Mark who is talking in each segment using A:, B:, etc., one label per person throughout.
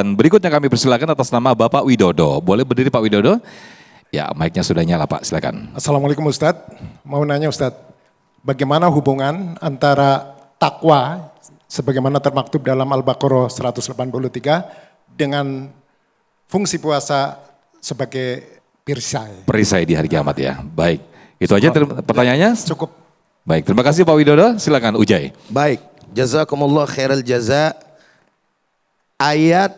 A: Dan berikutnya kami persilakan atas nama Bapak Widodo. Boleh berdiri Pak Widodo? Ya, mic-nya sudah nyala Pak, silakan.
B: Assalamualaikum Ustadz. Mau nanya Ustadz, bagaimana hubungan antara takwa sebagaimana termaktub dalam Al-Baqarah 183 dengan fungsi puasa sebagai perisai?
A: Perisai di hari kiamat ya. Baik. Itu aja pertanyaannya?
B: Cukup.
A: Baik, terima kasih Pak Widodo. Silakan Ujai.
C: Baik, jazakumullah khairal jaza. Ayat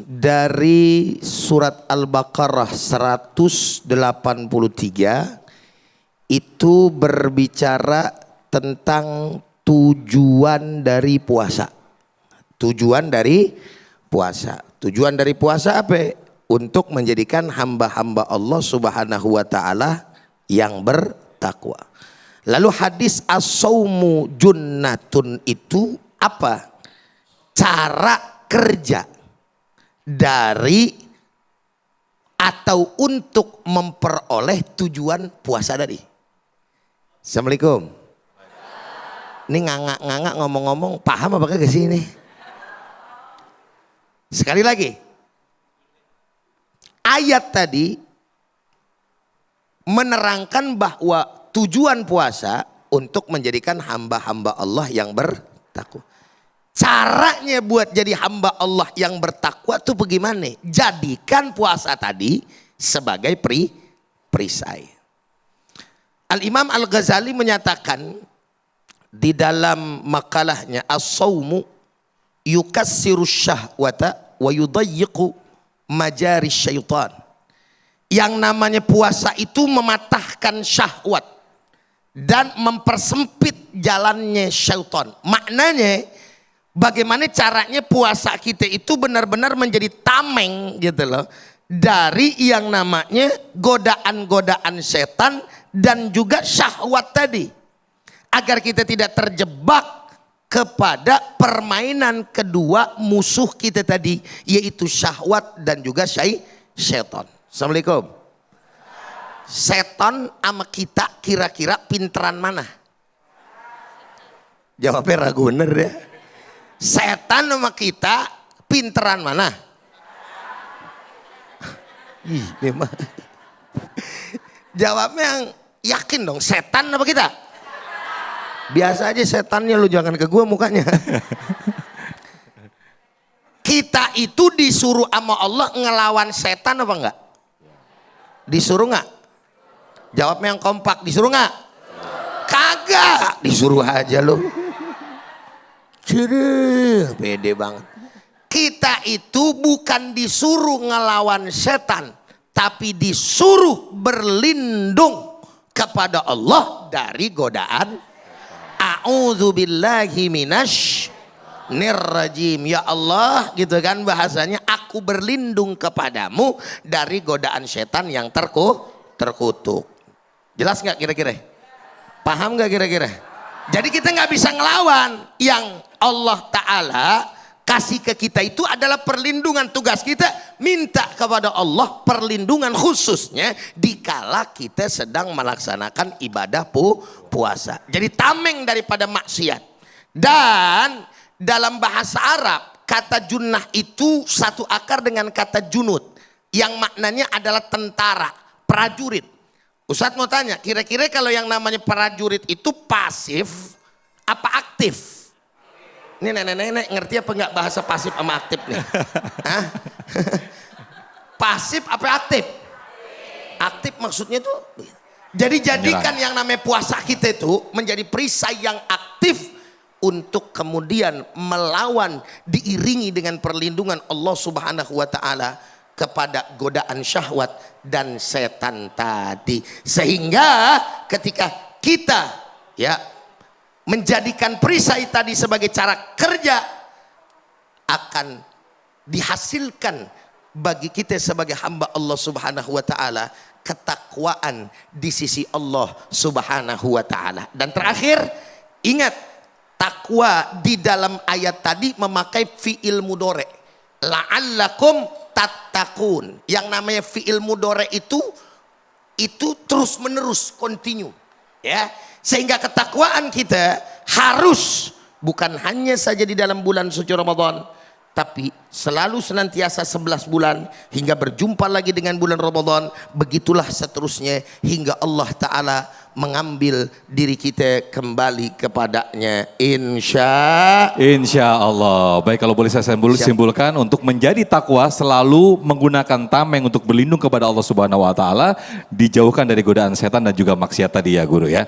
C: dari surat Al-Baqarah 183 itu berbicara tentang tujuan dari puasa. Tujuan dari puasa. Tujuan dari puasa apa? Untuk menjadikan hamba-hamba Allah Subhanahu wa taala yang bertakwa. Lalu hadis as-saumu junnatun itu apa? Cara kerja dari atau untuk memperoleh tujuan puasa tadi. Assalamualaikum. Ini ngangak-ngangak ngomong-ngomong, paham apa kagak sih ini? Sekali lagi. Ayat tadi menerangkan bahwa tujuan puasa untuk menjadikan hamba-hamba Allah yang bertakwa. Caranya buat jadi hamba Allah yang bertakwa tuh bagaimana? Jadikan puasa tadi sebagai perisai. Al-Imam Al-Ghazali menyatakan di dalam makalahnya as-saumu yukassiru syahwata wa yudayyiqu majari syaitan. Yang namanya puasa itu mematahkan syahwat dan mempersempit jalannya syaitan. Maknanya bagaimana caranya puasa kita itu benar-benar menjadi tameng gitu loh. Dari yang namanya godaan-godaan setan dan juga syahwat tadi. Agar kita tidak terjebak kepada permainan kedua musuh kita tadi. Yaitu syahwat dan juga syaitan. Assalamualaikum. Setan sama kita kira-kira pinteran mana? Jawabnya ragu bener ya. Setan sama kita pinteran mana? Ih, memang. Jawabnya yang yakin dong, setan apa kita? Biasa aja setannya, lu jangan ke gua mukanya. Kita itu disuruh sama Allah ngelawan setan apa enggak? Disuruh enggak? Jawabnya yang kompak, disuruh enggak? Kagak, disuruh aja lu. Ciri, pede banget. Kita itu bukan disuruh ngelawan setan, tapi disuruh berlindung kepada Allah dari godaan. A'udzubillahi minasyaitonirrajim. Ya Allah, gitu kan bahasanya, aku berlindung kepadamu dari godaan setan yang terkutuk. Jelas nggak kira-kira? Paham nggak kira-kira? Jadi kita nggak bisa ngelawan. Yang Allah Ta'ala kasih ke kita itu adalah perlindungan. Tugas kita minta kepada Allah perlindungan khususnya dikala kita sedang melaksanakan ibadah puasa. Jadi tameng daripada maksiat. Dan dalam bahasa Arab kata junnah itu satu akar dengan kata junud yang maknanya adalah tentara, prajurit. Ustadz mau tanya, kira-kira kalau yang namanya prajurit itu pasif apa aktif? Ini nenek-nenek ngerti apa enggak bahasa pasif sama aktif nih? Hah? Pasif apa aktif? Aktif maksudnya tuh. Jadi jadikan yang namanya puasa kita itu menjadi perisai yang aktif untuk kemudian melawan, diiringi dengan perlindungan Allah Subhanahu wa taala kepada godaan syahwat dan setan tadi. Sehingga ketika kita ya menjadikan perisai tadi sebagai cara kerja, akan dihasilkan bagi kita sebagai hamba Allah Subhanahu wa taala ketakwaan di sisi Allah Subhanahu wa taala. Dan terakhir, ingat, takwa di dalam ayat tadi memakai fiil mudhari. La'allakum tattaqun. Yang namanya fiil mudhari itu terus menerus, continue, ya. Sehingga ketakwaan kita harus bukan hanya saja di dalam bulan suci Ramadan, tapi selalu senantiasa 11 bulan hingga berjumpa lagi dengan bulan Ramadan, begitulah seterusnya hingga Allah Ta'ala mengambil diri kita kembali kepadanya, insya
A: Allah. Baik, kalau boleh saya simpulkan, untuk menjadi takwa selalu menggunakan tameng untuk berlindung kepada Allah Subhanahu wa taala, dijauhkan dari godaan setan dan juga maksiat tadi ya Guru ya.